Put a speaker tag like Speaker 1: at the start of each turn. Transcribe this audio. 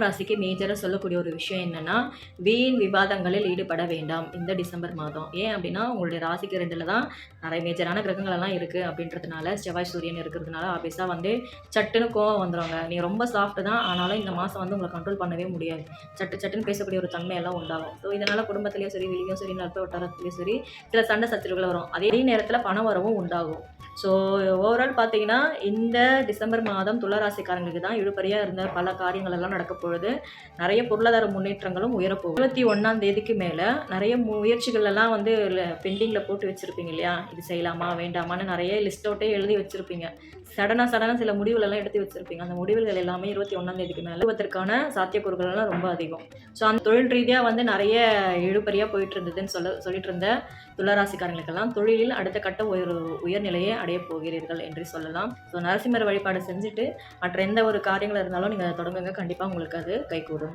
Speaker 1: துலாம் ராசிக்கு மேஜராக சொல்லக்கூடிய ஒரு விஷயம் என்னன்னா, வீண் விவாதங்களில் ஈடுபட வேண்டாம் இந்த டிசம்பர் மாதம். ஏன் அப்படின்னா, உங்களுடைய ராசிக்கு 2ல தான் நிறைய மேஜரான கிரகங்கள் எல்லாம் இருக்குது அப்படின்றதுனால, செவ்வாய் சூரியன் இருக்கிறதுனால ஆப்வியஸாக வந்து சட்டுன்னு கோவம் வந்துடுவாங்க. நீங்கள் ரொம்ப சாஃப்ட் தான், ஆனாலும் இந்த மாதம் வந்து உங்களை கண்ட்ரோல் பண்ணவே முடியாது. சட்டுன்னு பேசக்கூடிய ஒரு தன்மையெல்லாம் உண்டாகும். ஸோ இதனால் குடும்பத்திலையும் சரி, வெளியும் சரி, நட்பு வட்டாரத்துலையும் சரி, சில சண்டை சச்சரவுகள் வரும். அதே நேரத்தில் பண வரவும் உண்டாகும். ஸோ ஓவரால் பார்த்தீங்கன்னா, இந்த டிசம்பர் மாதம் துளாராசிக்காரங்களுக்கு தான் இழுபறியாக இருந்த பல காரியங்கள் எல்லாம் நடக்க பொழுது நிறைய பொருளாதார முன்னேற்றங்களும் உயரப்போகுது. 21ஆம் தேதிக்கு மேலே நிறைய முயற்சிகள் எல்லாம் வந்து பெண்டிங்கில் போட்டு வச்சுருப்பீங்க இல்லையா, இது செய்யலாமா வேண்டாமான்னு நிறைய லிஸ்ட் அவுட்டே எழுதி வச்சுருப்பீங்க. சடனாக சில முடிவுகள் எல்லாம் எடுத்து வச்சுருப்பீங்க. அந்த முடிவுகள் எல்லாமே 21ஆம் தேதிக்கு மேலே உருவத்திற்கான சாத்தியக்கூறுகள் எல்லாம் ரொம்ப அதிகம். ஸோ அந்த தொழில் ரீதியாக வந்து நிறைய இழுபறியாக போயிட்டு இருந்ததுன்னு சொல்லிட்டு இருந்த துளாராசிக்காரங்களுக்கெல்லாம் தொழிலில் அடுத்த கட்ட உயர்நிலையை அடைய போகிறீர்கள் என்று சொல்லலாம். ஸோ நரசிம்மர் வழிபாடு செஞ்சுட்டு மற்ற எந்த ஒரு காரியங்கள் இருந்தாலும் நீங்கள் தொடங்குங்க, கண்டிப்பாக உங்களுக்கு அது கைகூடும்.